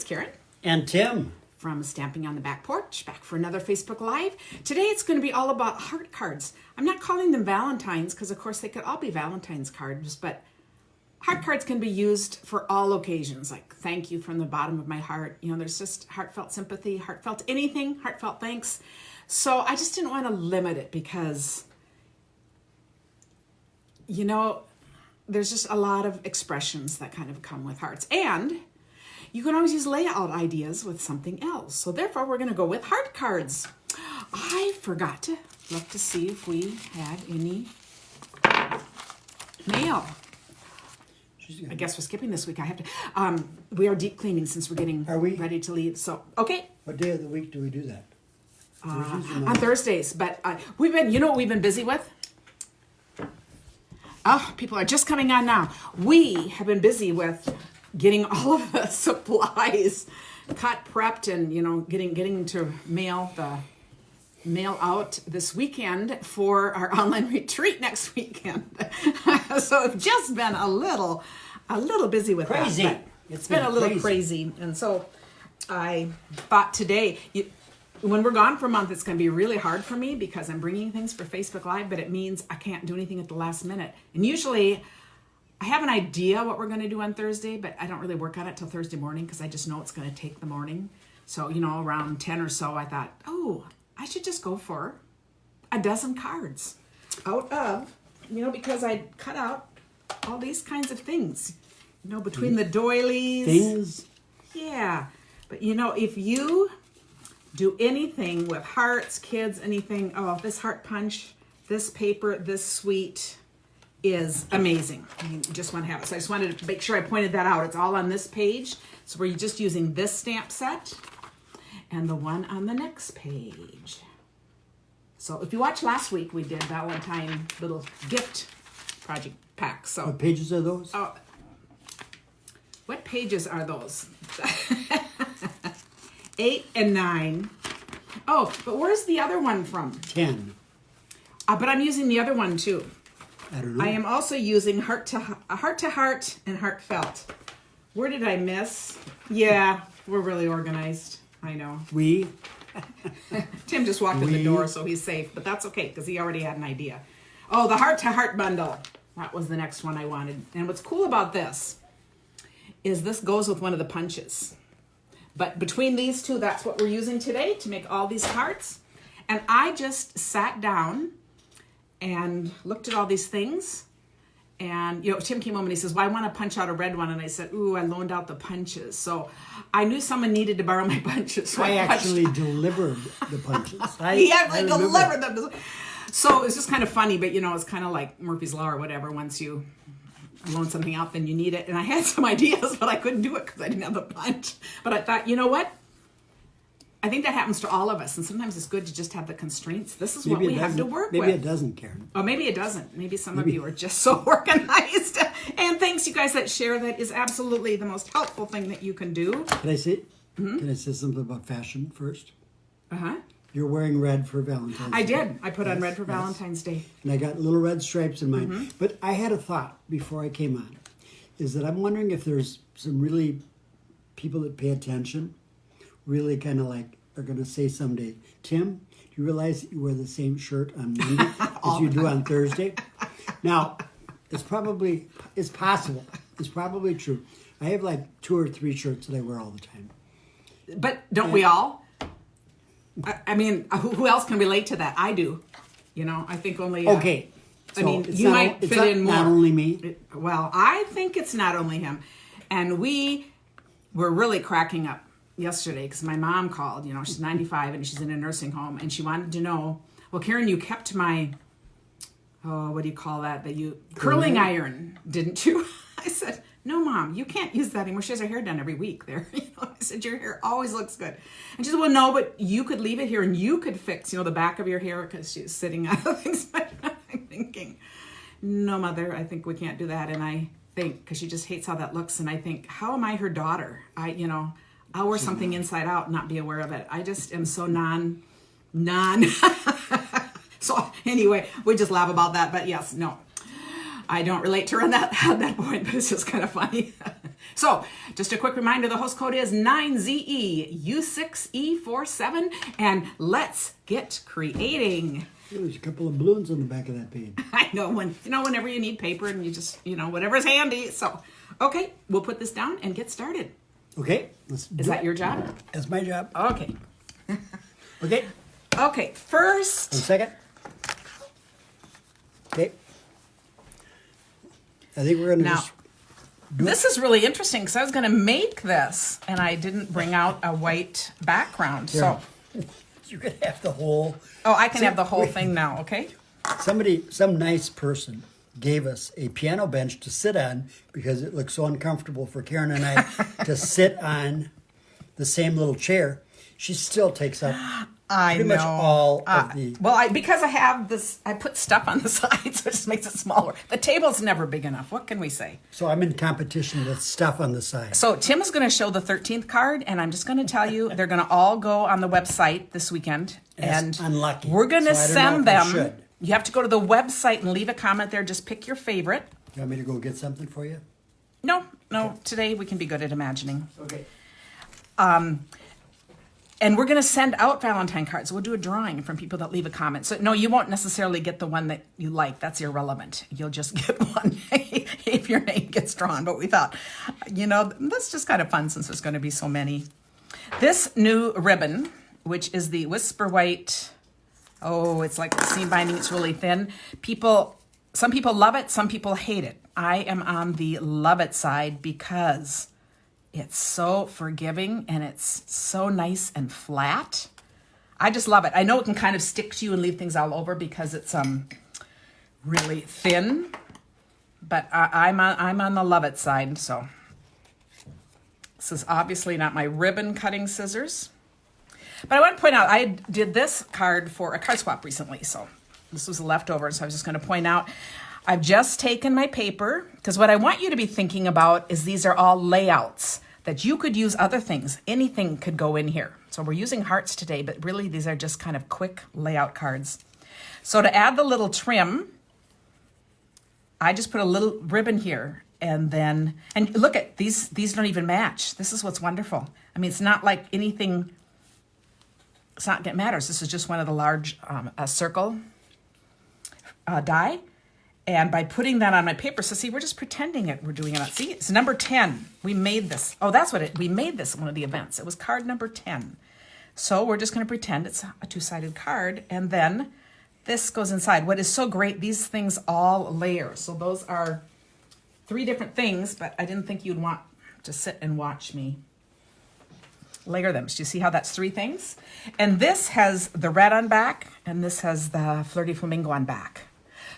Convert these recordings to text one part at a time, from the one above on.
it's Karen. And Tim. From Stamping on the Back Porch, back for another Facebook Live. Today it's going to be all about heart cards. I'm not calling them Valentines because, of course, they could all be Valentine's cards, but heart cards can be used for all occasions, like thank you from the bottom of my heart. You know, there's just heartfelt sympathy, heartfelt anything, heartfelt thanks. So I just didn't want to limit it because, you know, there's just a lot of expressions that kind of come with hearts. And you can always use layout ideas with something else. So therefore, we're going to go with heart cards. I forgot to look to see if we had any mail. I guess we're skipping this week. I have to. We are deep cleaning since we're getting ready to leave. So, okay. What day of the week do we do that? On Thursdays. But we've been, you know what we've been busy with? Oh, people are just coming on now. We have been busy with getting all of the supplies cut, prepped, and, you know, getting to mail out this weekend for our online retreat next weekend. So I've just been a little busy with crazy. That. It's been a little crazy. And so I thought today, when we're gone for a month, it's going to be really hard for me because I'm bringing things for Facebook Live, but it means I can't do anything at the last minute. And usually I have an idea what we're going to do on Thursday, but I don't really work on it till Thursday morning because I just know it's going to take the morning. So, you know, around 10 or so, I thought, oh, I should just go for a dozen cards out of, you know, because I cut out all these kinds of things, you know, between the doilies. Things? Yeah. But, you know, if you do anything with hearts, kids, anything, oh, this heart punch, this paper, this sweet is amazing. You just want to have it. So I just wanted to make sure I pointed that out. It's all on this page. So we're just using this stamp set and the one on the next page. So if you watched last week, we did Valentine little gift project pack. So what pages are those? What pages are those? 8 and 9. Oh, but where's the other one from? 10. But I'm using the other one too. I don't know. I am also using heart to heart and heartfelt. Where did I miss? Yeah, we're really organized. I know. Tim just walked in the door, so he's safe, but that's okay because he already had an idea. Oh, the heart to heart bundle. That was the next one I wanted. And what's cool about this is this goes with one of the punches. But between these two, that's what we're using today to make all these hearts. And I just sat down and looked at all these things. And, you know, Tim came home and he says, well, I want to punch out a red one. And I said, ooh, I loaned out the punches. So I knew someone needed to borrow my punches. So I actually delivered the punches. He actually delivered them. So it's just kind of funny, but, you know, it's kind of like Murphy's Law or whatever. Once you loan something out, then you need it. And I had some ideas, but I couldn't do it because I didn't have the punch. But I thought, you know what? I think that happens to all of us, and sometimes it's good to just have the constraints. This is what we have to work with. Maybe it doesn't, Karen. Oh, maybe it doesn't. Maybe some of you are just so organized. And thanks, you guys that share. That is absolutely the most helpful thing that you can do. Can I say? Mm-hmm. Can I say something about fashion first? Uh-huh. You're wearing red for Valentine's Day. I did. I put on red for Valentine's Day. And I got little red stripes in mine. But I had a thought before I came on, is that I'm wondering if there's some really people that pay attention, really kind of like are going to say someday, Tim, do you realize that you wear the same shirt on Monday as you do on Thursday? Now, it's possible. It's probably true. I have like 2 or 3 shirts that I wear all the time. But don't we all? I mean, who else can relate to that? I do. You know, I think only... okay. So I mean, you might fit in more. Not only me. Well, I think it's not only him. And we were really cracking up yesterday because my mom called. You know, she's 95 and she's in a nursing home. And she wanted to know, well, Karen, you kept my, what do you call that? Curling iron, didn't you? I said, no, Mom, you can't use that anymore. She has her hair done every week there. You know, I said, your hair always looks good. And she said, well, no, but you could leave it here and you could fix, you know, the back of your hair because she's sitting on things. I'm thinking, no, Mother, I think we can't do that. And I think, because she just hates how that looks. And I think, how am I her daughter? I'll wear something inside out and not be aware of it. I just am so non. So anyway, we just laugh about that. But yes, no. I don't relate to her on that point, but it's just kind of funny. So, just a quick reminder, the host code is 9ZEU6E47, and let's get creating. There's a couple of balloons on the back of that page. I know, whenever you need paper and you just, whatever's handy. So, okay, we'll put this down and get started. Okay. Is that your job? That's my job. Okay. Okay. Okay, first. 1 second. Okay. I think we're going to Now, just... this is really interesting because I was going to make this and I didn't bring out a white background. So, you can have the whole... oh, I can have the whole thing now, okay? Some nice person gave us a piano bench to sit on because it looked so uncomfortable for Karen and I to sit on the same little chair. She still takes up pretty much all of the... Well, because I have this, I put stuff on the sides, so it just makes it smaller. The table's never big enough. What can we say? So I'm in competition with stuff on the side. So Tim is going to show the 13th card, and I'm just going to tell you, they're going to all go on the website this weekend. That's and unlucky. We're going to So I don't send know if we them. should. You have to go to the website and leave a comment there. Just pick your favorite. You want me to go get something for you? No, today we can be good at imagining. Okay. And we're going to send out Valentine cards. We'll do a drawing from people that leave a comment. So, no, you won't necessarily get the one that you like. That's irrelevant. You'll just get one if your name gets drawn. But we thought, that's just kind of fun since there's going to be so many. This new ribbon, which is the Whisper White, it's like seam binding. It's really thin. Some people love it. Some people hate it. I am on the love it side because... it's so forgiving and it's so nice and flat. I just love it. I know it can kind of stick to you and leave things all over because it's really thin, but I'm on the love it side. So this is obviously not my ribbon cutting scissors, but I want to point out I did this card for a card swap recently. So this was a leftover. So I was just going to point out I've just taken my paper because what I want you to be thinking about is these are all layouts that you could use other things. Anything could go in here. So we're using hearts today, but really these are just kind of quick layout cards. So to add the little trim, I just put a little ribbon here and look at these don't even match. This is what's wonderful. I mean, it's not like anything, it's not that matters. This is just one of the large circle die. And by putting that on my paper, so see, we're just pretending we're doing it. See, it's number 10. We made this. Oh, that's what we made this at one of the events. It was card number 10. So we're just going to pretend it's a two-sided card. And then this goes inside. What is so great, these things all layer. So those are 3 different things, but I didn't think you'd want to sit and watch me layer them. So you see how that's 3 things? And this has the red on back, and this has the Flirty Flamingo on back.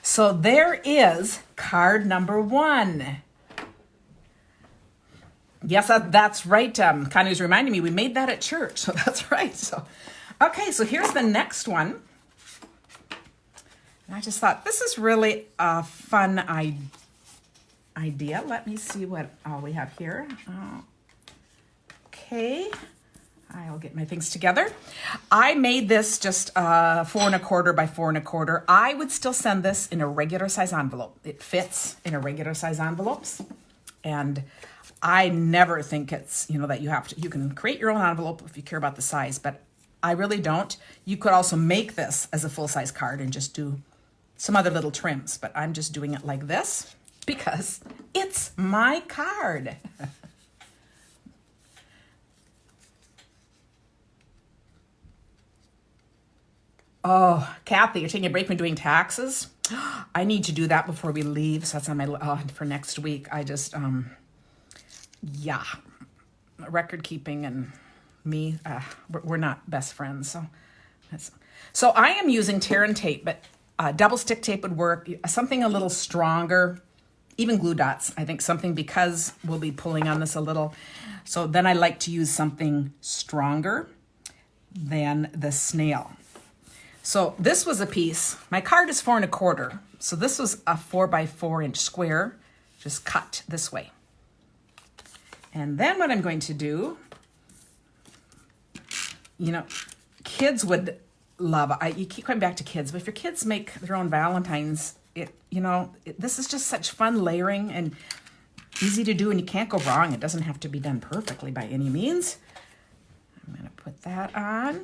So there is card number 1. Yes, that's right. Connie was reminding me we made that at church. So that's right. So, okay, so here's the next one. And I just thought this is really a fun idea. Let me see what all we have here. Okay. I'll get my things together. I made this just 4 1/4 by 4 1/4. I would still send this in a regular size envelope. It fits in a regular size envelopes. And I never think it's, that you can create your own envelope if you care about the size, but I really don't. You could also make this as a full-size card and just do some other little trims, but I'm just doing it like this because it's my card. Oh, Kathy, you're taking a break from doing taxes? I need to do that before we leave. So that's on my for next week. I just, record keeping and me, we're not best friends. So I am using tear and tape, but double stick tape would work. Something a little stronger, even glue dots. I think something because we'll be pulling on this a little. So then I like to use something stronger than the snail. So this was a piece. My card is 4 1/4. So this was a 4 by 4 inch square, just cut this way. And then what I'm going to do, kids would love. You keep coming back to kids, but if your kids make their own Valentines, this is just such fun layering. And easy to do and you can't go wrong. It doesn't have to be done perfectly by any means. I'm going to put that on.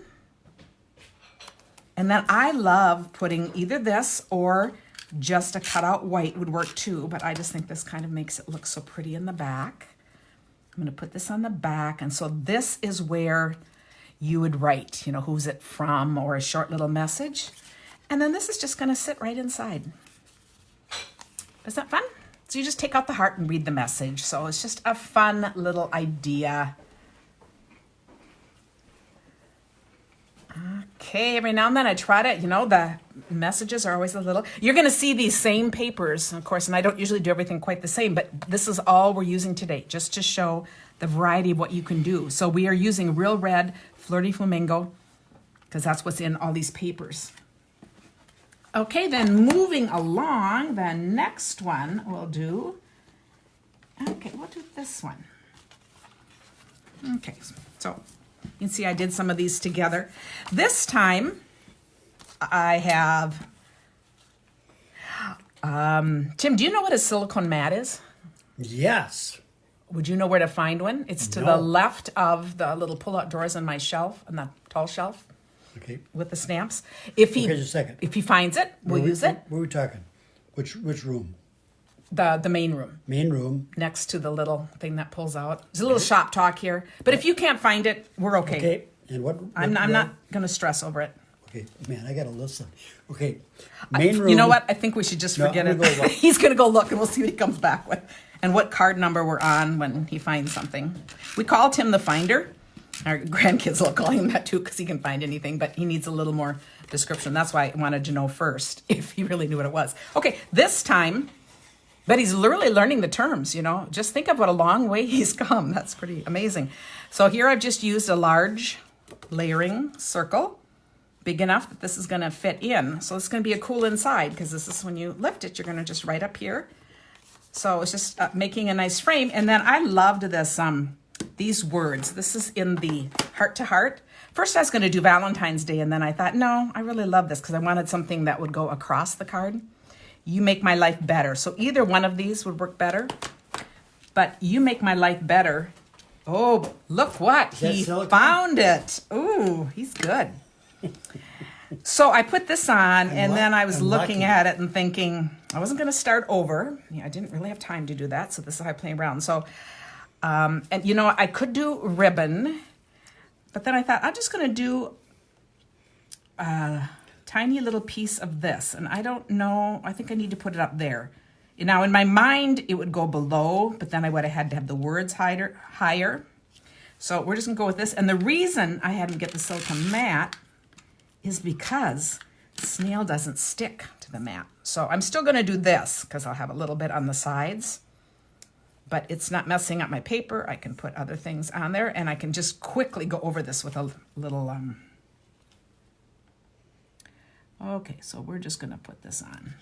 And then I love putting either this or just a cutout white would work too, but I just think this kind of makes it look so pretty in the back. I'm going to put this on the back, and so this is where you would write, you know, who's it from, or a short little message. And then this is just going to sit right inside. Is that fun? So you just take out the heart and read the message. So it's just a fun little idea. Okay, every now and then I try to, you know, the messages are always a little, you're going to see these same papers, of course, and I don't usually do everything quite the same, but this is all we're using today, just to show the variety of what you can do. So we are using Real Red Flirty Flamingo, because that's what's in all these papers. Okay, then moving along, the next one we'll do, okay, we'll do this one. Okay, so you can see I did some of these together. This time I have, Tim, do you know what a silicone mat is? Yes. Would you know where to find one? It's to the left of the little pull-out drawers on my shelf, on the tall shelf. Okay. With the stamps. If he, just a second. If he finds it, we'll use it. Where are we talking? Which room? The main room. Main room. Next to the little thing that pulls out. There's a little shop talk here. But if you can't find it, we're okay. Okay. And what I'm not going to stress over it. Okay. Man, I got to listen. Okay. Main room. You know what? I think we should just forget I'm gonna go it. He's going to go look and we'll see what he comes back with. And what card number we're on when he finds something. We call Tim the Finder. Our grandkids will call him that too because he can find anything, but he needs a little more description. That's why I wanted to know first if he really knew what it was. Okay, this time, but he's literally learning the terms, you know. Just think of what a long way he's come. That's pretty amazing. So here I've just used a large layering circle, big enough that this is going to fit in. So it's going to be a cool inside because this is when you lift it, you're going to just right up here. So it's just making a nice frame. And then I loved this, these words. This is in the Heart to Heart. First I was going to do Valentine's Day, and then I thought, no, I really love this because I wanted something that would go across the card. You make my life better. So either one of these would work better, but you make my life better. Oh, look what he found it. Ooh, he's good. So I put this on, and then I was looking at it and thinking I wasn't going to start over. Yeah, I didn't really have time to do that, so this is how I play around. So, and you know, I could do ribbon, but then I thought I'm just going to do a tiny little piece of this, and I don't know. I think I need to put it up there. Now, in my mind, it would go below, but then I would have had to have the words higher. So we're just going to go with this. And the reason I had him get the silicone mat is because snail doesn't stick to the mat. So I'm still going to do this because I'll have a little bit on the sides, but it's not messing up my paper. I can put other things on there, and I can just quickly go over this with a little, okay, so we're just going to put this on.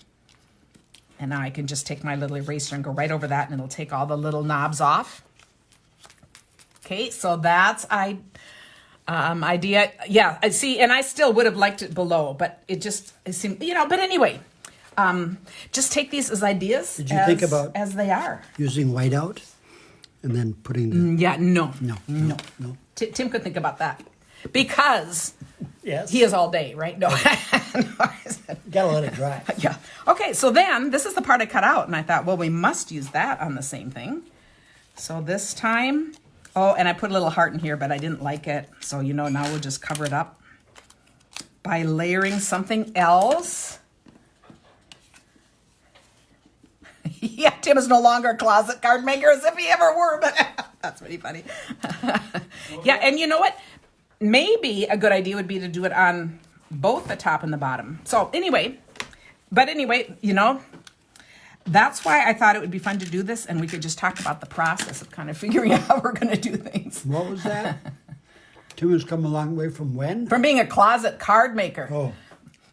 And now I can just take my little eraser and go right over that, and it'll take all the little knobs off. Okay, so that's idea. Yeah, I see, and I still would have liked it below, but it seemed, you know, but anyway, just take these as ideas. Did you think about as they are using whiteout and then putting the... Yeah, no. Tim could think about that because yes, he is all day, right? No. Gotta let it dry. Yeah. Okay, so then this is the part I cut out, and I thought, well, we must use that on the same thing. So this time, oh, and I put a little heart in here, but I didn't like it. So, you know, now we'll just cover it up by layering something else. Yeah, Tim is no longer a closet card maker as if he ever were, but that's pretty funny. Yeah, and you know what? Maybe a good idea would be to do it on both the top and the bottom. So anyway, you know, that's why I thought it would be fun to do this, and we could just talk about the process of kind of figuring out how we're going to do things. What was that? Tim has come a long way from when? From being a closet card maker. Oh.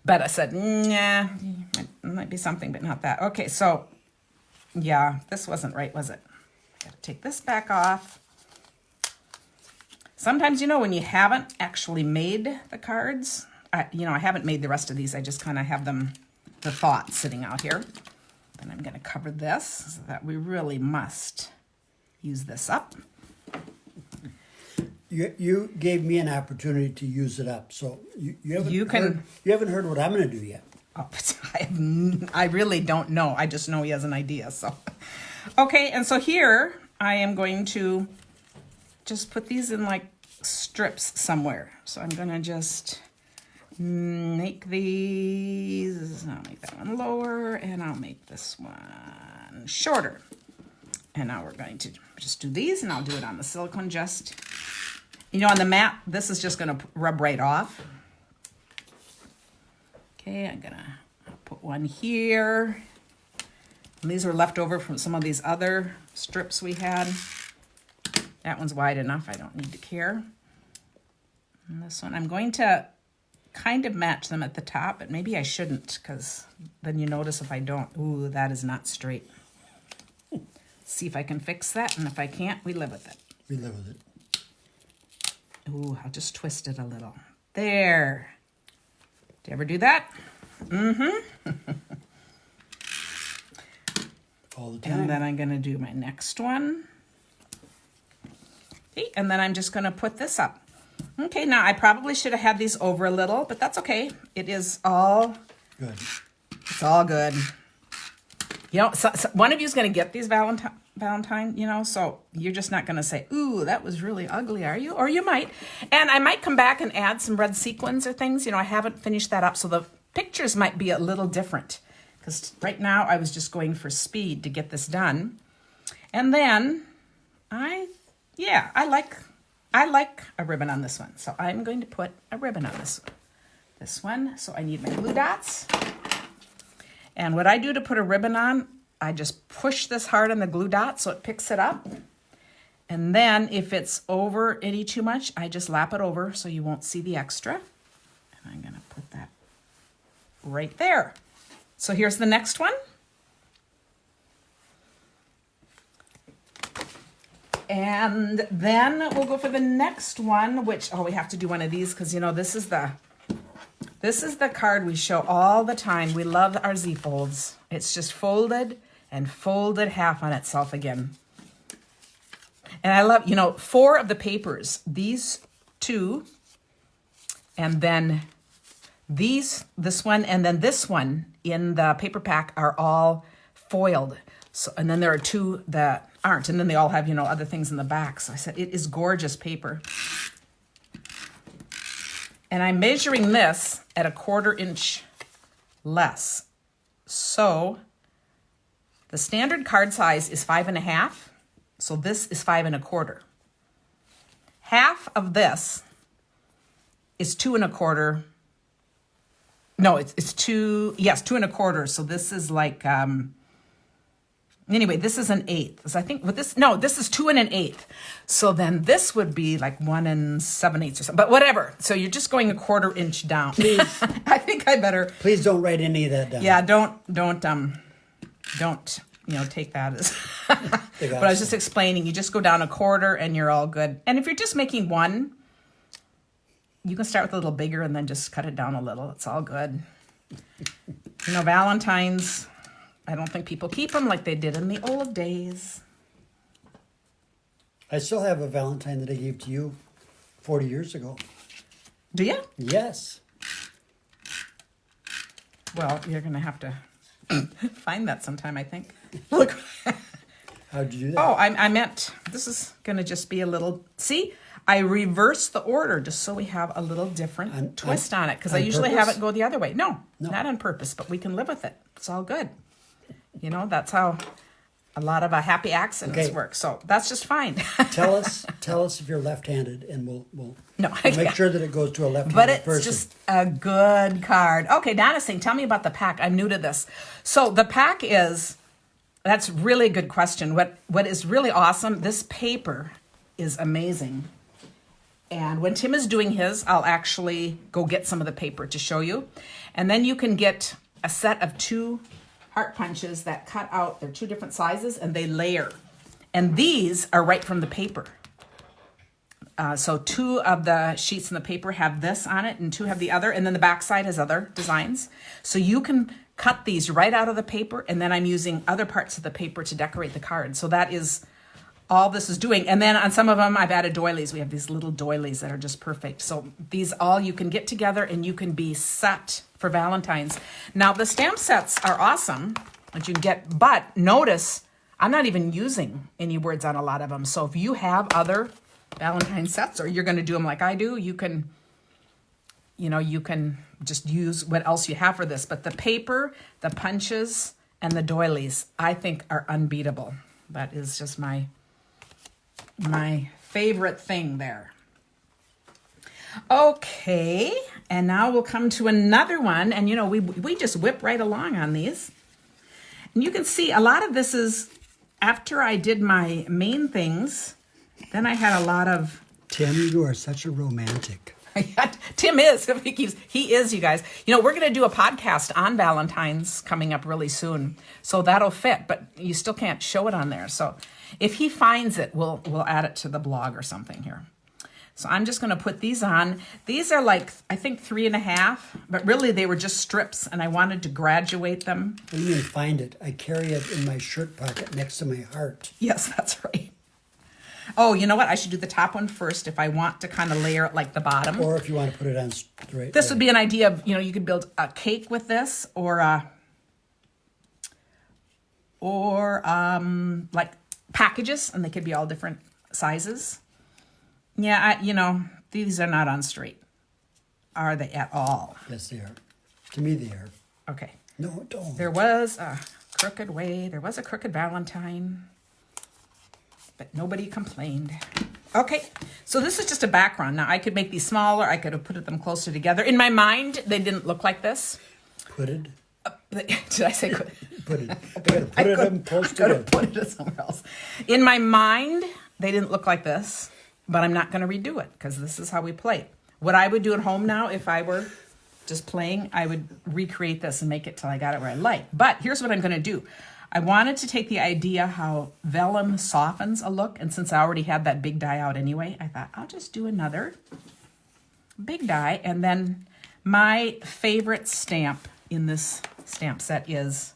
But I said, nah, it might be something, but not that. Okay, so, yeah, this wasn't right, was it? Got to take this back off. Sometimes, you know, when you haven't actually made the cards, I haven't made the rest of these. I just kind of have them, the thoughts sitting out here. Then I'm going to cover this so that we really must use this up. You gave me an opportunity to use it up, so you haven't heard what I'm going to do yet. Oh, I really don't know. I just know he has an idea. So, okay, and so here I am going to just put these in like strips somewhere. So I'm going to just make these. I'll make that one lower, and I'll make this one shorter. And now we're going to just do these, and I'll do it on the silicone just. You know, on the mat, this is just going to rub right off. Okay, I'm going to put one here. And these were left over from some of these other strips we had. That one's wide enough. I don't need to care. And this one, I'm going to kind of match them at the top, but maybe I shouldn't, because then you notice if I don't, ooh, that is not straight. See if I can fix that, and if I can't, we live with it. We live with it. Ooh, I'll just twist it a little. There. Do you ever do that? Mm-hmm. All the time. And then I'm going to do my next one. Okay, and then I'm just going to put this up. Okay, now I probably should have had these over a little, but that's okay. It is all good. It's all good. You know, so one of you is going to get these Valentine, you know, so you're just not going to say, ooh, that was really ugly, are you? Or you might. And I might come back and add some red sequins or things. You know, I haven't finished that up, so the pictures might be a little different. Because right now I was just going for speed to get this done. And then I like a ribbon on this one. So I'm going to put a ribbon on this one. So I need my glue dots. And what I do to put a ribbon on, I just push this hard on the glue dot so it picks it up. And then if it's over any too much, I just lap it over so you won't see the extra. And I'm going to put that right there. So here's the next one. And then we'll go for the next one, which, we have to do one of these because, you know, this is the card we show all the time. We love our Z folds. It's just folded and folded half on itself again. And I love, you know, 4 of the papers, these 2, and then this one, and then this one in the paper pack are all foiled. So, and then there are 2 that aren't, and then they all have, you know, other things in the back. So I said, it is gorgeous paper. And I'm measuring this at 1/4 inch less. So the standard card size is 5.5. So this is 5 1/4. Half of this is 2 1/4. No, it's 2. Yes, 2 1/4. So this is like, anyway, this is 1/8. So I think with this, no, this is 2 1/8. So then this would be like 1 7/8 or something, but whatever. So you're just going 1/4 inch down. Please. I think I better. Please don't write any of that down. Yeah, don't, you know, take that as, but I was just explaining, you just go down 1/4 and you're all good. And if you're just making one, you can start with a little bigger and then just cut it down a little. It's all good. You know, Valentines, I don't think people keep them like they did in the old days. I still have a Valentine that I gave to you 40 years ago. Do you? Yes. Well, you're going to have to find that sometime, I think. Look. How'd you do that? Oh, I meant, this is going to just be a little, see, I reversed the order just so we have a little different twist on it, because I usually have it go the other way. No, not on purpose, but we can live with it. It's all good. You know, that's how a lot of happy accidents work. So that's just fine. Tell us if you're left-handed, and we'll No, make sure that it goes to a left-handed but it's person. just a good card. Okay, Donna's saying, tell me about the pack. I'm new to this. So the pack is, that's really a good question. What is really awesome, this paper is amazing. And when Tim is doing his, I'll actually go get some of the paper to show you. And then you can get a set of 2 heart punches that cut out, they're 2 different sizes, and they layer. And these are right from the paper. So 2 of the sheets in the paper have this on it and 2 have the other, and then the back side has other designs. So you can cut these right out of the paper, and then I'm using other parts of the paper to decorate the card. So that is all this is doing. And then on some of them, I've added doilies. We have these little doilies that are just perfect. So these all you can get together and you can be set for Valentine's. Now the stamp sets are awesome that you can get, but notice I'm not even using any words on a lot of them. So if you have other Valentine sets or you're going to do them like I do, you can just use what else you have for this. But the paper, the punches, and the doilies, I think are unbeatable. That is just my favorite thing there. Okay, and now we'll come to another one. And we just whip right along on these. And you can see a lot of this is after I did my main things, then I had a lot of... Tim, you are such a romantic. Tim is. He is, you guys. We're going to do a podcast on Valentine's coming up really soon. So that'll fit, but you still can't show it on there. So if he finds it, we'll add it to the blog or something here. So I'm just going to put these on. These are like, I think 3.5, but really they were just strips and I wanted to graduate them. What do you mean find it? I carry it in my shirt pocket next to my heart. Yes, that's right. Oh, you know what? I should do the top one first if I want to kind of layer it like the bottom. Or if you want to put it on straight. This would be an idea of, you could build a cake with this or like packages, and they could be all different sizes. Yeah, these are not on straight. Are they at all? Yes, they are. To me, they are. Okay. No, don't. There was a crooked way. There was a crooked Valentine. But nobody complained. Okay, so this is just a background. Now, I could make these smaller. I could have put them closer together. In my mind, they didn't look like this. Putted? Did I say put? Putted. I got to put them close together. I could have put it somewhere else. In my mind, they didn't look like this. But I'm not going to redo it because this is how we play. What I would do at home now, if I were just playing, I would recreate this and make it till I got it where I like. But here's what I'm going to do. I wanted to take the idea how vellum softens a look. And since I already had that big die out anyway, I thought I'll just do another big die. And then my favorite stamp in this stamp set is...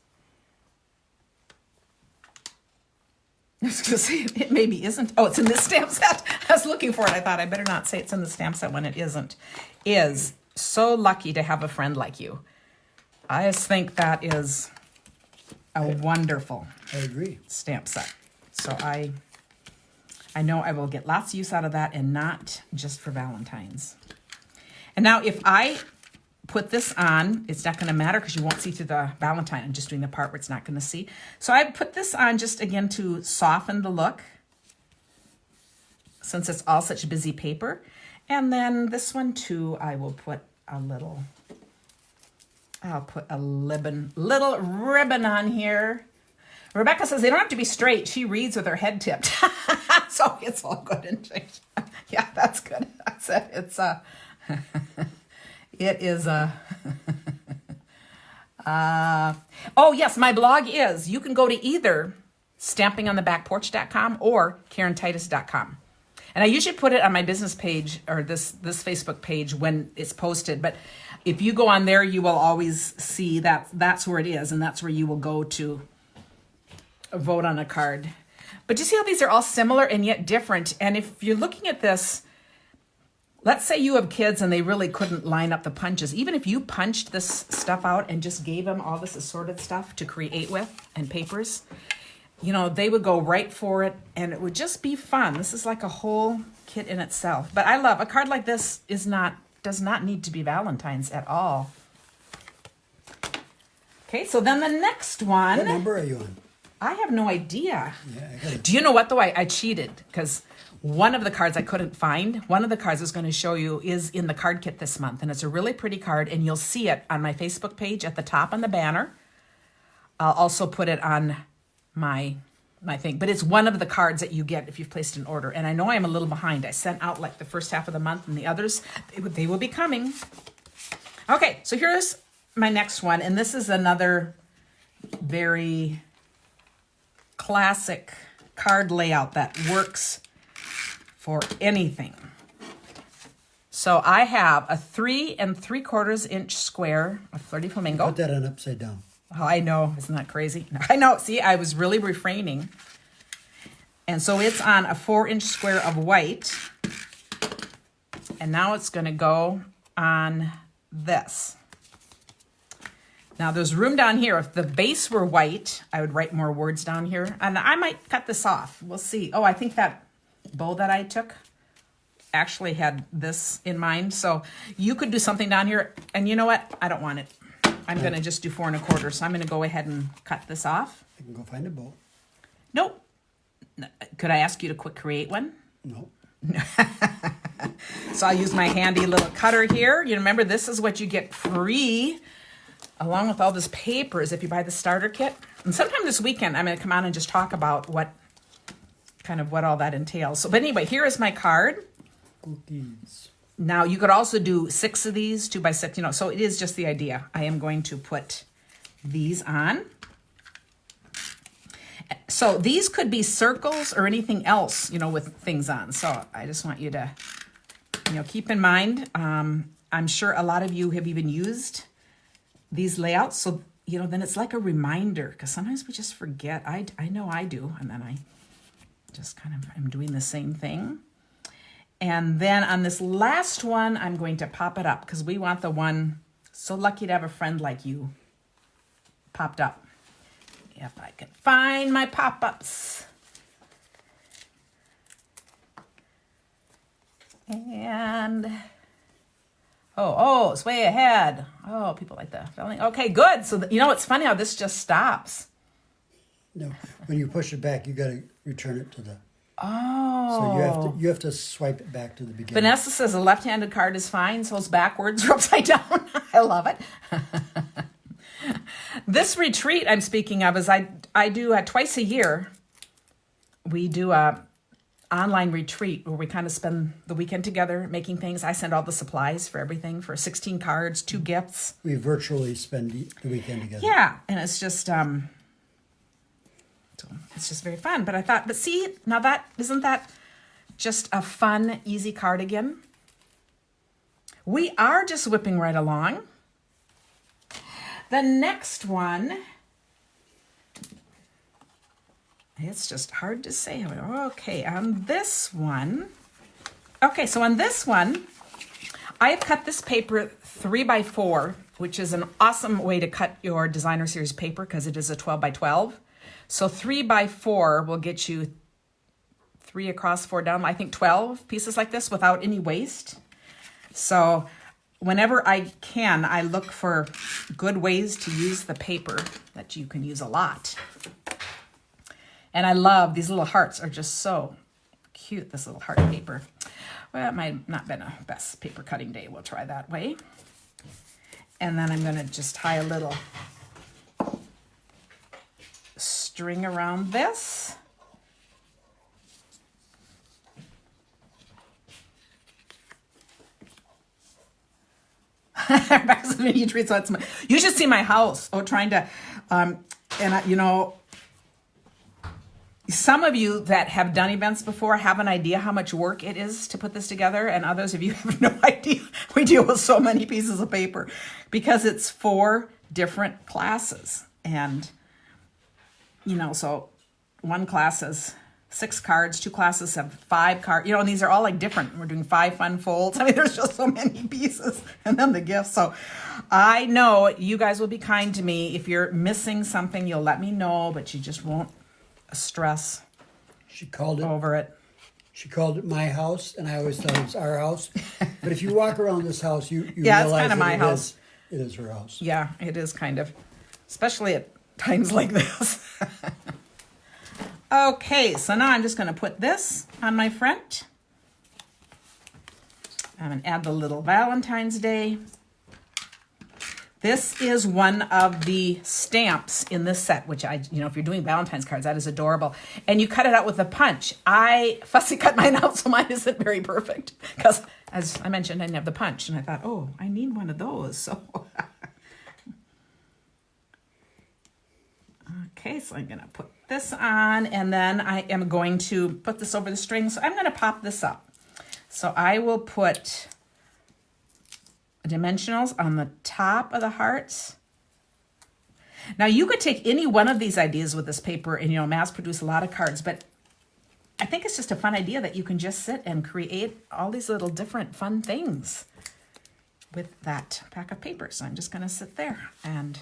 I was going to say, it maybe isn't. Oh, it's in this stamp set. I was looking for it. I thought I better not say it's in the stamp set when it isn't. Is so lucky to have a friend like you. I just think that is a wonderful I agree. stamp set. So I know I will get lots of use out of that and not just for Valentine's. And now if I put this on, it's not going to matter because you won't see through the Valentine. I'm just doing the part where it's not going to see. So I put this on just again to soften the look since it's all such busy paper. And then this one too, I will put I'll put a little ribbon on here. Rebecca says they don't have to be straight. She reads with her head tipped. So it's all good and changed. Yeah, that's good. That's it. It's it is a... oh, yes, my blog is. You can go to either stampingonthebackporch.com or KarenTitus.com. And I usually put it on my business page or this Facebook page when it's posted. But if you go on there, you will always see that that's where it is. And that's where you will go to vote on a card. But you see how these are all similar and yet different. And if you're looking at this, let's say you have kids and they really couldn't line up the punches. Even if you punched this stuff out and just gave them all this assorted stuff to create with and papers, they would go right for it and it would just be fun. This is like a whole kit in itself. But I love a card like this does not need to be Valentine's at all. Okay, so then the next one. What number are you on? I have no idea. Yeah, Do you know what though? I cheated because one of the cards I couldn't find, one of the cards I was going to show you is in the card kit this month. And it's a really pretty card and you'll see it on my Facebook page at the top on the banner. I'll also put it on my thing. But it's one of the cards that you get if you've placed an order. And I know I'm a little behind. I sent out like the first half of the month and the others, they will be coming. Okay, so here's my next one. And this is another very classic card layout that works for anything. So I have a 3 3/4 inch square of Flirty Flamingo. Put that on upside down. Oh, I know. Isn't that crazy? I know. See, I was really refraining. And so it's on a 4-inch square of white. And now it's going to go on this. Now there's room down here. If the base were white, I would write more words down here. And I might cut this off. We'll see. Oh, I think that bow that I took actually had this in mind. So you could do something down here. And you know what? I don't want it. I'm going to just do 4 1/4. So I'm going to go ahead and cut this off. I can go find a bow. Nope. Could I ask you to quick create one? No. So I'll use my handy little cutter here. You remember, this is what you get free along with all this papers if you buy the starter kit. And sometime this weekend, I'm going to come on and just talk about what all that entails. So, but anyway, here is my card. Cookies. Now you could also do 6 of these, 2 by 6, so it is just the idea. I am going to put these on. So these could be circles or anything else, with things on. So I just want you to, keep in mind, I'm sure a lot of you have even used these layouts. So, then it's like a reminder, because sometimes we just forget. I know I do. And then I just I'm doing the same thing. And then on this last one, I'm going to pop it up because we want the one, so lucky to have a friend like you, popped up. If I can find my pop-ups. And, it's way ahead. Oh, people like the filling. Okay, good. So, it's funny how this just stops. No, when you push it back, you got to return it to the... Oh. So you have to swipe it back to the beginning. Vanessa says a left-handed card is fine, so it's backwards or upside down. I love it. This retreat I'm speaking of is I do twice a year. We do a online retreat where we kind of spend the weekend together making things. I send all the supplies for everything, for 16 cards, 2 gifts. We virtually spend the weekend together. Yeah, and it's just it's just very fun. But I thought, but see, now isn't that just a fun, easy cardigan? We are just whipping right along. The next one, it's just hard to say. Okay, on this one, so on this one, I have cut this paper 3 by 4, which is an awesome way to cut your designer series paper because it is a 12 by 12. So 3 by 4 will get you 3 across, 4 down, I think 12 pieces like this without any waste. So whenever I can, I look for good ways to use the paper that you can use a lot. And I love these little hearts are just so cute, this little heart paper. Well, it might not have been a best paper cutting day. We'll try that way. And then I'm going to just tie a little string around this. You should see my house. Trying to, some of you that have done events before have an idea how much work it is to put this together, and others of you have no idea. We deal with so many pieces of paper because it's 4 different classes. And, so one class has 6 cards, 2 classes have 5 cards, and these are all like different. We're doing 5 fun folds. I mean, there's just so many pieces, and then the gifts. So I know you guys will be kind to me. If you're missing something, you'll let me know, but you just won't stress over it. She called it my house, and I always thought it was our house. But if you walk around this house, you yeah, realize it's kind of my house. It is her house. Yeah, it is kind of, especially at times like this. Okay, so now I'm just going to put this on my front. I'm going to add the little Valentine's Day. This is one of the stamps in this set, which if you're doing Valentine's cards, that is adorable. And you cut it out with a punch. I fussy cut mine out, so mine isn't very perfect. Because, as I mentioned, I didn't have the punch. And I thought, I need one of those. So, okay, so I'm going to put this on. And then I am going to put this over the string. So I'm going to pop this up. So I will put dimensionals on the top of the hearts. Now you could take any one of these ideas with this paper and, mass produce a lot of cards, but I think it's just a fun idea that you can just sit and create all these little different fun things with that pack of paper. So I'm just going to sit there, and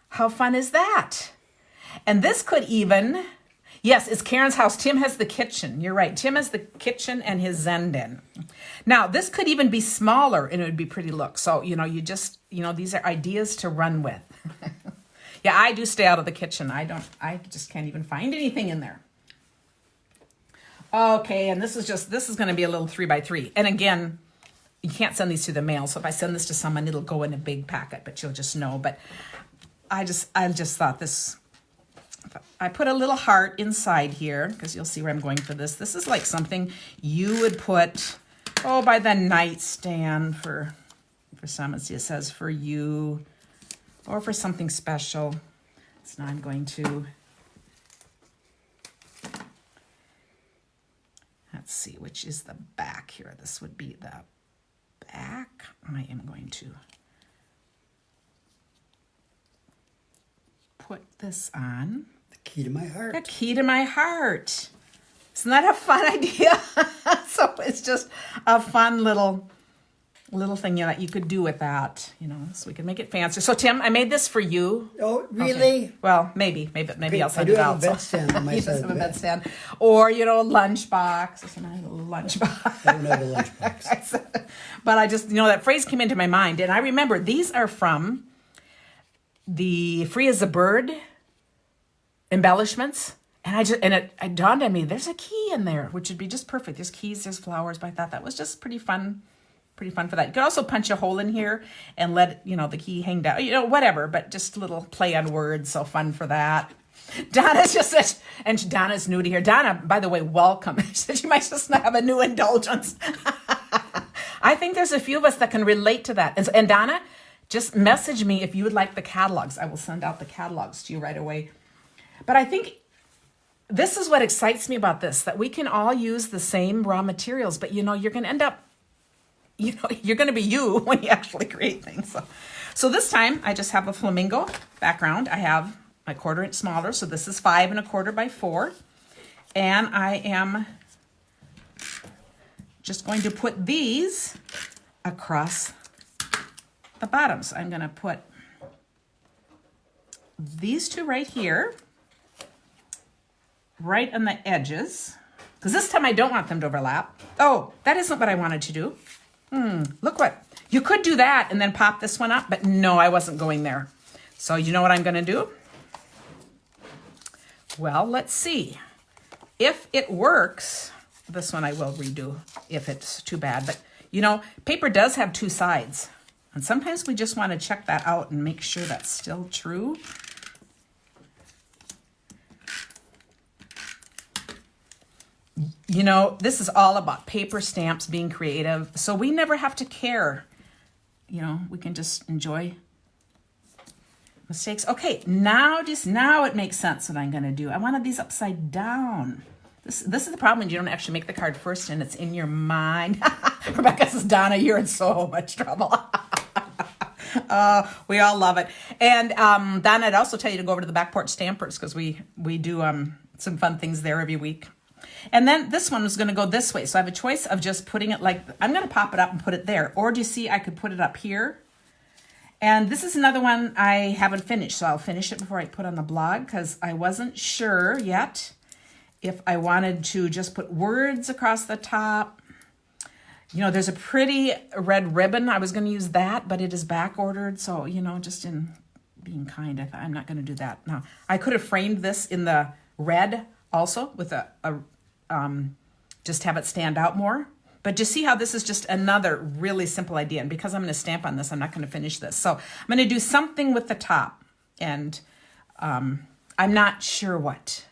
how fun is that? And this could even, yes, it's Karen's house. Tim has the kitchen. You're right. Tim has the kitchen and his Zen den. Now, this could even be smaller and it would be pretty look. So, you just, these are ideas to run with. Yeah, I do stay out of the kitchen. I just can't even find anything in there. Okay, and this is going to be a little 3x3. And again, you can't send these through the mail. So if I send this to someone, it'll go in a big packet, but you'll just know. But I just thought this, I put a little heart inside here because you'll see where I'm going for this. This is like something you would put, by the nightstand for some. It says for you or for something special. So now I'm going to, let's see, which is the back here. This would be the back. I am going to put this on. The key to my heart. The key to my heart. Isn't that a fun idea? So it's just a fun little thing that you could do with that, so we can make it fancier. So Tim, I made this for you. Oh, really? Okay. Well, maybe I'll send it it out. I do have a bedstand on my side of the bed. Bedstand. Or, a lunchbox. Or something, a lunchbox. I don't have a lunchbox. But I just, that phrase came into my mind. And I remember these are from the Free as a Bird embellishments. And it dawned on me, there's a key in there, which would be just perfect. There's keys, there's flowers, but I thought that was just pretty fun for that. You could also punch a hole in here and let, the key hang down, whatever, but just a little play on words. So fun for that. Donna's just said, and Donna's new to here. Donna, by the way, welcome. She said you might just have a new indulgence. I think there's a few of us that can relate to that. And Donna, just message me if you would like the catalogs. I will send out the catalogs to you right away. But I think this is what excites me about this, that we can all use the same raw materials, but you're going to end up, you're going to be you when you actually create things. So this time I just have a flamingo background. I have my 1/4 inch smaller. So this is 5 1/4 by 4. And I am just going to put these across the bottoms. I'm going to put these two right here, right on the edges, because this time I don't want them to overlap. Oh, that isn't what I wanted to do. Look what, you could do that and then pop this one up, but no, I wasn't going there. So you know what I'm going to do? Well, let's see. If it works, this one I will redo if it's too bad. But, paper does have two sides. And sometimes we just want to check that out and make sure that's still true. This is all about paper, stamps, being creative. So we never have to care. We can just enjoy mistakes. Okay, now it makes sense what I'm going to do. I wanted these upside down. This is the problem when you don't actually make the card first and it's in your mind. Rebecca says, Donna, you're in so much trouble. We all love it. And Donna, I'd also tell you to go over to the Back Porch Stampers because we do some fun things there every week. And then this one is going to go this way. So I have a choice of just putting it I'm going to pop it up and put it there. Or do you see I could put it up here? And this is another one I haven't finished. So I'll finish it before I put on the blog because I wasn't sure yet if I wanted to just put words across the top. There's a pretty red ribbon. I was going to use that, but it is back ordered. So, just in being kind, I'm not going to do that. Now, I could have framed this in the red also with just have it stand out more. But just see how this is just another really simple idea. And because I'm going to stamp on this, I'm not going to finish this. So I'm going to do something with the top. And I'm not sure what.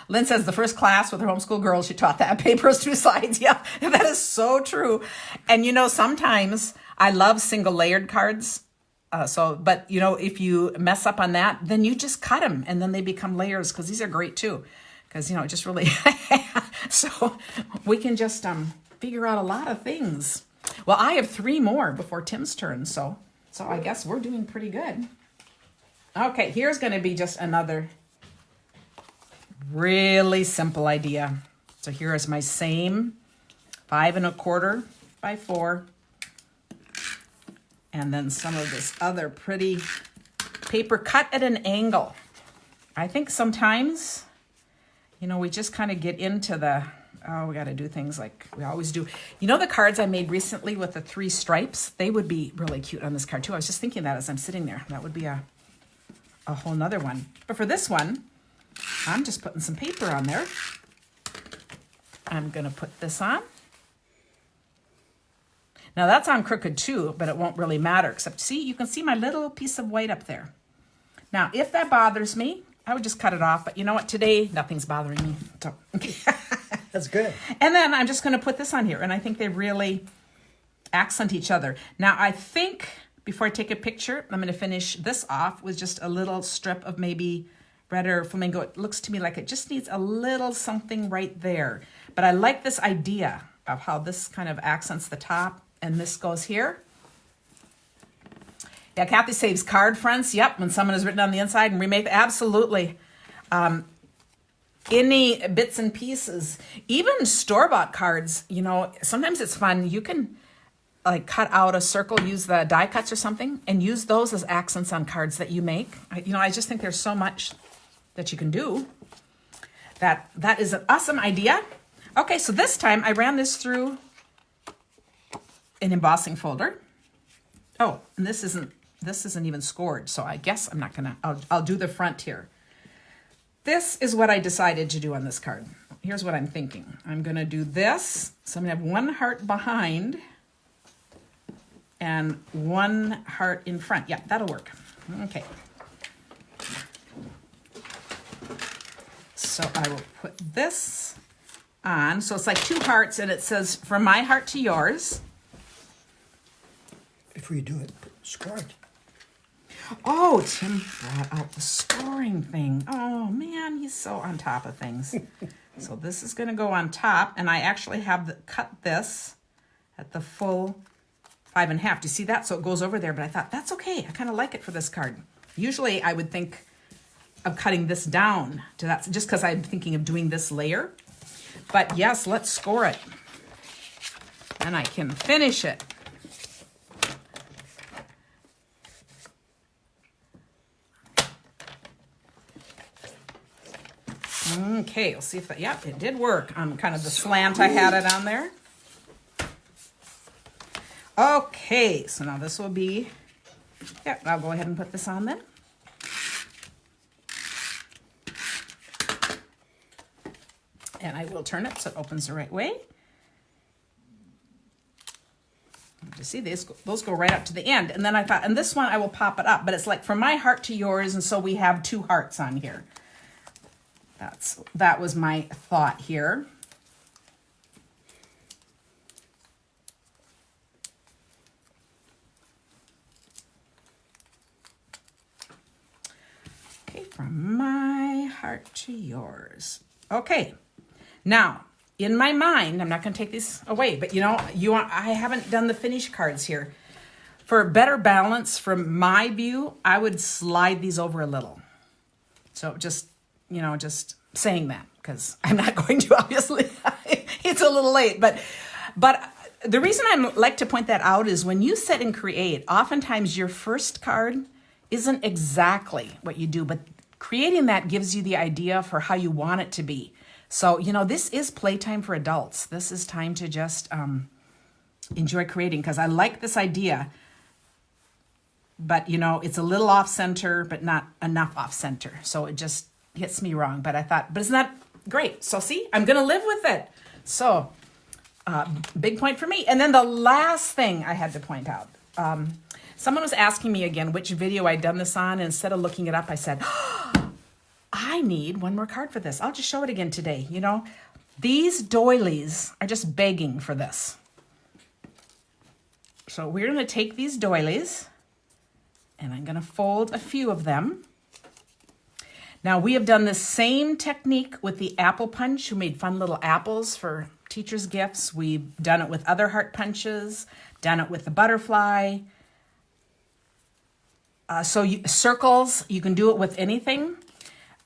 Lynn says the first class with her homeschool girls, she taught that paper has two sides. Yeah, that is so true. And sometimes I love single layered cards. But if you mess up on that, then you just cut them and then they become layers because these are great too. Because, it just really, so we can just figure out a lot of things. Well, I have 3 more before Tim's turn. So I guess we're doing pretty good. Okay, here's going to be just another really simple idea. So here is my same 5 1/4 by 4. And then some of this other pretty paper cut at an angle. I think sometimes, you know, we just kind of get into the, oh, we got to do things like we always do. You know the cards I made recently with the 3 stripes? They would be really cute on this card too. I was just thinking that as I'm sitting there. That would be a whole nother one. But for this one, I'm just putting some paper on there. I'm going to put this on. Now that's on crooked too, but it won't really matter, except see, you can see my little piece of white up there. Now, if that bothers me, I would just cut it off, but you know what? Today, nothing's bothering me. So. That's good. And then I'm just going to put this on here, and I think they really accent each other. Now, I think before I take a picture, I'm going to finish this off with just a little strip of maybe red or flamingo. It looks to me like it just needs a little something right there. But I like this idea of how this kind of accents the top, and this goes here. Yeah, Kathy saves card fronts. Yep, when someone has written on the inside and remake, absolutely. Any bits and pieces, even store-bought cards, you know, sometimes it's fun. You can like cut out a circle, use the die cuts or something, and use those as accents on cards that you make. I just think there's so much that you can do. That is an awesome idea. Okay, so this time I ran this through an embossing folder. Oh, and this isn't even scored, so I guess I'm not gonna, I'll do the front here. This is what I decided to do on this card. Here's what I'm thinking. I'm gonna do this, so I'm gonna have 1 heart behind and 1 heart in front. Yeah, that'll work. Okay. So I will put this on. So it's like 2 hearts, and it says, from my heart to yours. Before you do it, score it. Oh, Tim brought out the scoring thing. Oh, man, he's so on top of things. So this is going to go on top, and I actually have cut this at the full 5 1/2. Do you see that? So it goes over there, but I thought, that's okay. I kind of like it for this card. Usually I would think of cutting this down to that, just because I'm thinking of doing this layer. But yes, let's score it. And I can finish it. Okay, we'll see if that, yep, it did work on kind of the slant I had it on there. Okay, so now this will be, yeah, I'll go ahead and put this on then. And I will turn it so it opens the right way. You see, those go right up to the end. And then I thought, and this one I will pop it up, but it's like from my heart to yours, and so we have 2 hearts on here. That was my thought here. Okay, from my heart to yours. Okay, now in my mind, I'm not going to take these away, but I haven't done the finish cards here. For better balance, from my view, I would slide these over a little. So just saying that, because I'm not going to, obviously. It's a little late, but the reason I like to point that out is when you sit and create, oftentimes your first card isn't exactly what you do, but creating that gives you the idea for how you want it to be. So, this is playtime for adults. This is time to just enjoy creating, because I like this idea, but, it's a little off-center, but not enough off-center. So it just hits me wrong. But I thought, but isn't that great? So see, I'm going to live with it. So big point for me. And then the last thing I had to point out, someone was asking me again which video I'd done this on. And instead of looking it up, I said, I need 1 more card for this. I'll just show it again today. These doilies are just begging for this. So we're going to take these doilies, and I'm going to fold a few of them. Now, we have done the same technique with the apple punch, who made fun little apples for teachers' gifts. We've done it with other heart punches, done it with the butterfly. circles, you can do it with anything.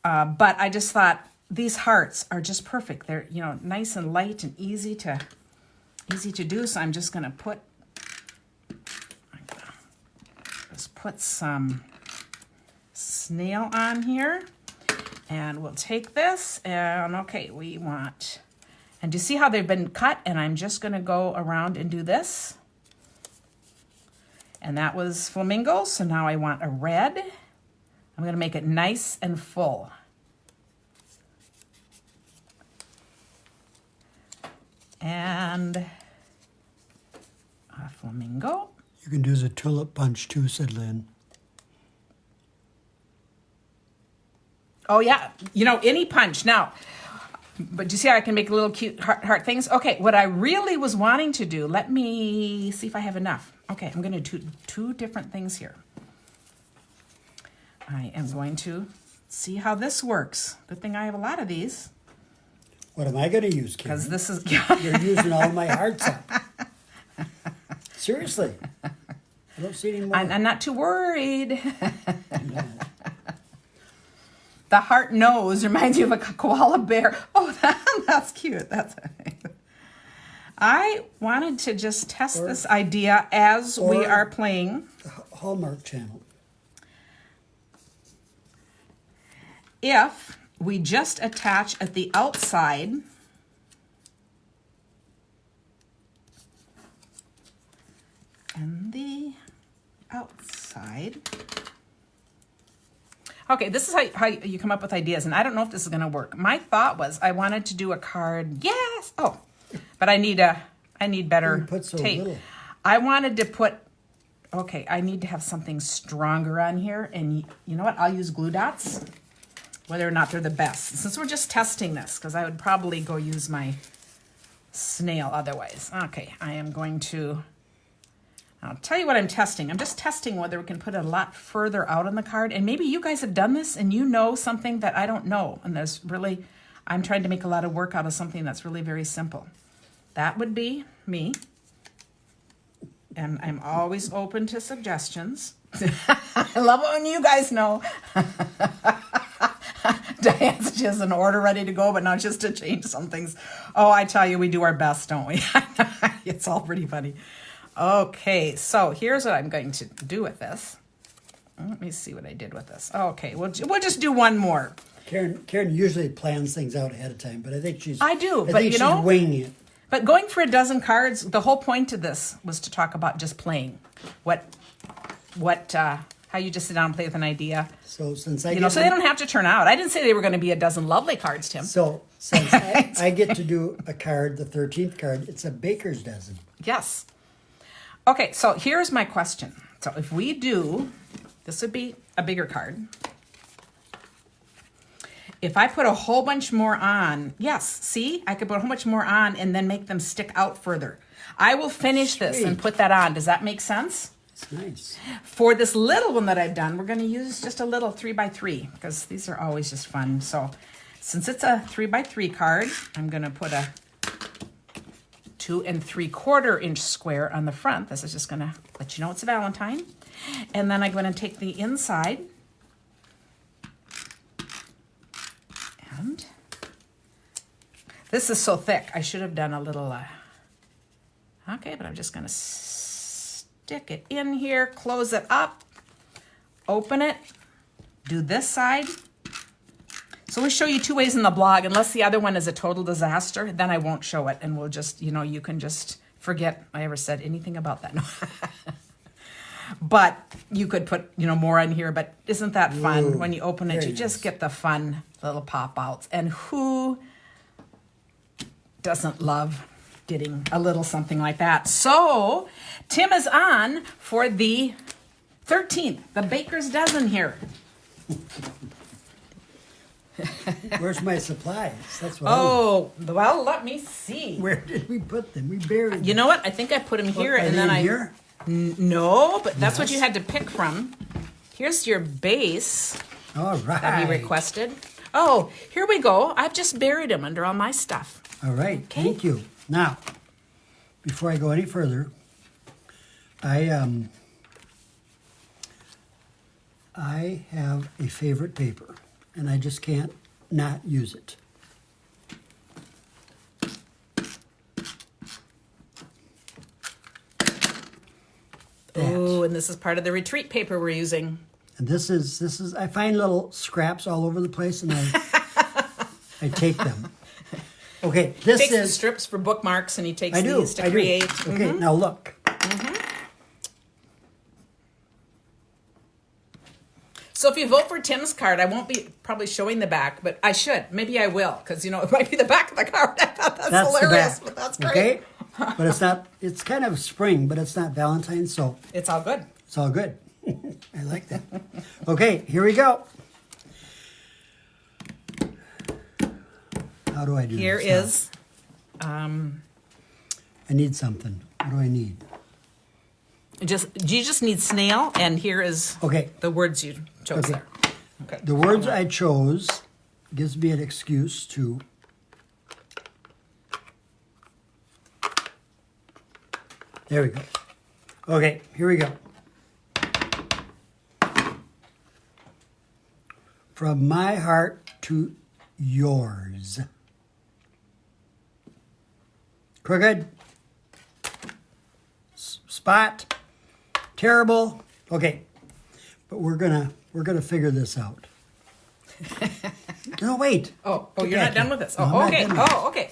But I just thought these hearts are just perfect. They're, nice and light and easy to do. So I'm just going to put some snail on here. And we'll take this and okay, and do you see how they've been cut? And I'm just going to go around and do this. And that was flamingo. So now I want a red. I'm going to make it nice and full. And a flamingo. You can do the tulip punch too, said Lynn. Oh yeah, any punch. Now, but you see how I can make little cute heart things? Okay, what I really was wanting to do, let me see if I have enough. Okay, I'm going to do two different things here. I am going to see how this works. Good thing I have a lot of these. What am I going to use, Karen? Because this is... You're using all my hearts up. Seriously. I don't see any more. I'm not too worried. The heart nose reminds you of a koala bear. Oh, that's cute. I wanted to just test this idea as we are playing. Hallmark Channel. If we just attach at the outside and the outside. Okay, this is how you come up with ideas, and I don't know if this is going to work. My thought was I wanted to do a card. Yes. Oh, but I need better You put so tape. little. I wanted to put. Okay, I need to have something stronger on here, and you know what? I'll use glue dots, whether or not they're the best. Since we're just testing this, because I would probably go use my snail otherwise. Okay, I am going to. I'll tell you what I'm testing. I'm just testing whether we can put it a lot further out on the card. And maybe you guys have done this and you know something that I don't know. And I'm trying to make a lot of work out of something that's really very simple. That would be me. And I'm always open to suggestions. I love it when you guys know. Diane said she has an order ready to go, but not just to change some things. Oh, I tell you, we do our best, don't we? It's all pretty funny. Okay, so here's what I'm going to do with this. Let me see what I did with this. Okay, we'll just do one more. Karen usually plans things out ahead of time, but I think she's... I do, but she's winging it. But going for a dozen cards, the whole point of this was to talk about just playing. How you just sit down and play with an idea. So since so they don't have to turn out. I didn't say they were going to be a dozen lovely cards, Tim. So since I get to do a card, the 13th card, it's a baker's dozen. Yes. Okay, so here's my question. So if we do, this would be a bigger card. If I put a whole bunch more on, yes, see? I could put a whole bunch more on and then make them stick out further. I will finish this and put that on. Does that make sense? It's nice. For this little one that I've done, we're going to use just a little 3x3 because these are always just fun. So since it's a 3x3 card, I'm going to put a 2 3/4 inch square on the front. This is just going to let you know it's a Valentine. And then I'm going to take the inside and this is so thick. I should have done a little, okay, but I'm just going to stick it in here, close it up, open it, do this side. So we show you two ways in the blog. Unless the other one is a total disaster, then I won't show it. And we'll just, you can just forget I ever said anything about that. No. But you could put, more on here. But isn't that fun? Ooh, when you open it, you just get the fun little pop-outs. And who doesn't love getting a little something like that? So Tim is on for the 13th, the baker's dozen here. Where's my supplies? That's what well, let me see. Where did we put them? We buried them. You know what? I think I put them here, and then here? No, but that's what you had to pick from. Here's your base All right. that he requested. Oh, here we go. I've just buried them under all my stuff. All right. Okay. Thank you. Now, before I go any further, I I have a favorite paper, and I just can't not use it. Oh, and this is part of the retreat paper we're using. And this is I find little scraps all over the place, and I take them. Okay, He this takes the is strips for bookmarks, and he takes I do. these to I do. create. Okay, now look. So if you vote for Tim's card, I won't be probably showing the back, but I should. Maybe I will, because it might be the back of the card. That's hilarious, the back. but that's great. Okay, but it's not. It's kind of spring, but it's not Valentine's, so It's all good. it's all good. I like that. Okay, here we go. How do I do Here this? is, I need something. What do I need? you just need snail, and here is Okay. the words you chose Okay. there. Okay. The words I chose gives me an excuse to There we go. Okay, here we go. From my heart to yours. Crooked. Spot. Terrible. Okay. But we're gonna figure this out. No, wait. Oh, Get you're back not done here. with this. No, I'm Oh, not okay. done with Oh, okay.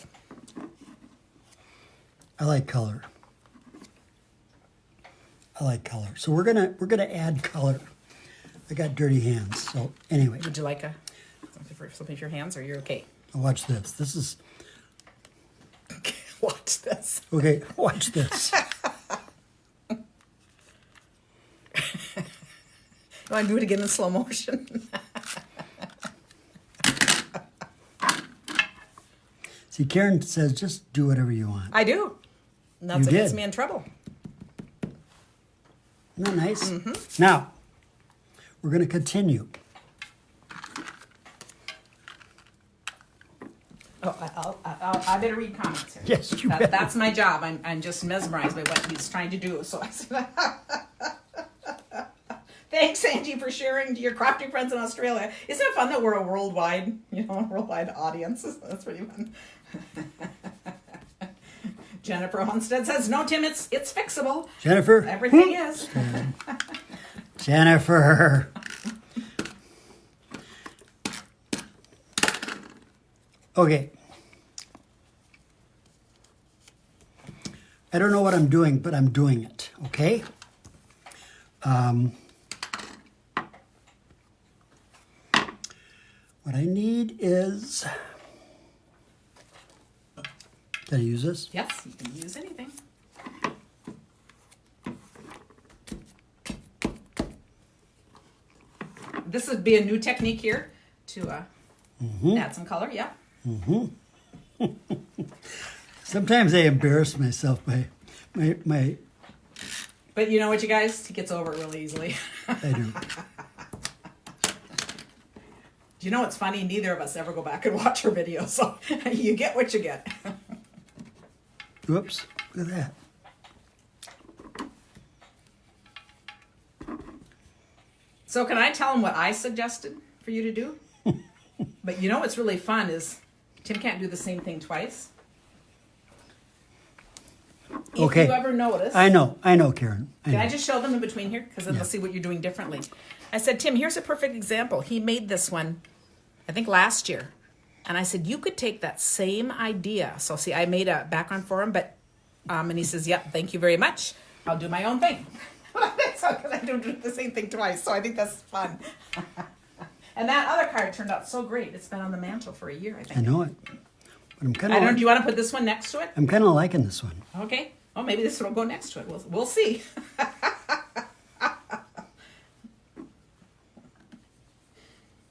I like color. I like color. So we're gonna add color. I got dirty hands. So anyway, Would you like something for your hands, or you're okay? watch this. This is Watch this. okay. Watch this. You want to do it again in slow motion? See, Karen says just do whatever you want. I do. And that's You what gets did. me in trouble. Isn't that nice? Now we're gonna continue. Oh, I better read comments here. Yes, you better. That's my job. I'm just mesmerized by what he's trying to do. So I said, thanks, Angie, for sharing to your crafty friends in Australia. Isn't it fun that we're a worldwide audience? That's pretty fun. Jennifer Homestead says, no, Tim, it's fixable. Jennifer. Everything is. Jennifer. Okay. I don't know what I'm doing, but I'm doing it. Okay. What I need is. Can I use this? Yes, you can use anything. This would be a new technique here to add some color. Yeah. Sometimes I embarrass myself by my But you know what, you guys? He gets over it really easily. I do. Do you know what's funny? Neither of us ever go back and watch her videos, so you get what you get. Whoops. Look at that. So can I tell him what I suggested for you to do? But you know what's really fun is Tim can't do the same thing twice. If Okay. you ever notice. I know, Karen. I Can know. I just show them in between here? Because then Yeah. they'll see what you're doing differently. I said, Tim, here's a perfect example. He made this one, I think last year. And I said, you could take that same idea. So see, I made a background for him, but, and he says, yep, thank you very much. I'll do my own thing. So, because I don't do the same thing twice. So I think that's fun. And that other card turned out so great. It's been on the mantle for a year, I think. I know it. But I'm kind I don't know, do of you want to put this one next to it? I'm kind of liking this one. Okay. Oh, maybe this one will go next to it. We'll see.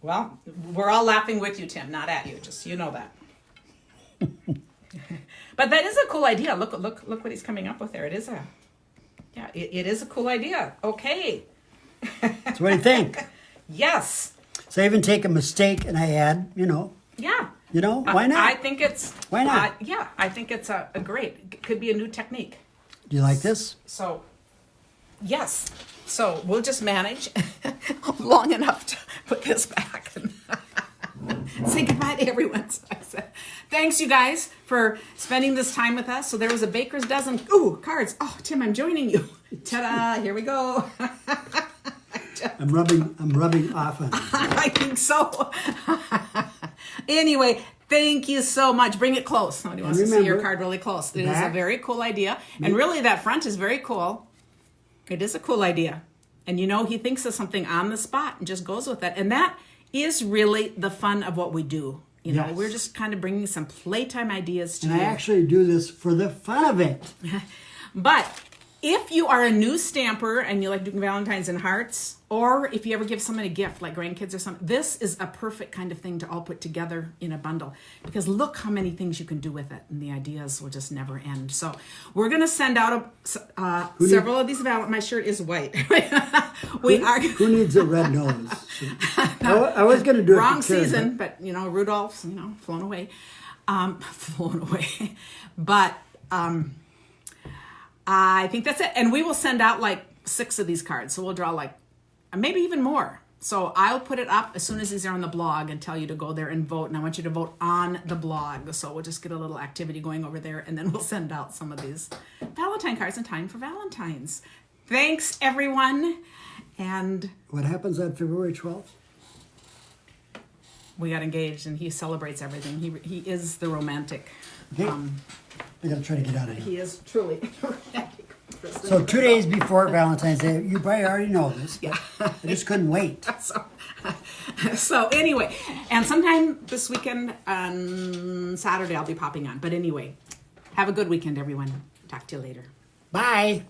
Well, we're all laughing with you, Tim, not at you. Just so you know that. But that is a cool idea. Look what he's coming up with there. It is it is a cool idea. Okay. So what do you think? Yes. So I even take a mistake and I add, Yeah. why not? I think it's. Why not? Yeah, I think it's a great. Could be a new technique. Do you like this? So, Yes. So we'll just manage long enough to put this back and say goodbye to everyone. So I said, thanks, you guys, for spending this time with us. So there was a baker's dozen. Ooh, cards. Oh, Tim, I'm joining you. Ta-da! Here we go. I'm rubbing off on it. I think so. Anyway, thank you so much. Bring it close. Somebody wants to see your card really close. It is a very cool idea. And really, that front is very cool. It is a cool idea. And you know, he thinks of something on the spot and just goes with it. And that is really the fun of what we do. You know, we're just kind of bringing some playtime ideas to you. And I actually do this for the fun of it. But if you are a new stamper and you like doing Valentines and hearts, or if you ever give someone a gift like grandkids or something, this is a perfect kind of thing to all put together in a bundle, because look how many things you can do with it, and the ideas will just never end. So we're going to send out several of these Valentines. My shirt is white. Who needs a red nose? I was going to do it. Wrong season, but you know, Rudolph's, you know, flown away. But I think that's it. And we will send out like 6 of these cards. So we'll draw like maybe even more. So I'll put it up as soon as these are on the blog and tell you to go there and vote. And I want you to vote on the blog. So we'll just get a little activity going over there, and then we'll send out some of these Valentine cards in time for Valentine's. Thanks, everyone. And what happens on February 12th? We got engaged, and he celebrates everything. He is the romantic. Okay. I gotta try to get out of here. He is truly romantic. So 2 days before Valentine's Day, you probably already know this, but I just couldn't wait. So anyway, and sometime this weekend on Saturday I'll be popping on. But anyway, have a good weekend, everyone. Talk to you later. Bye.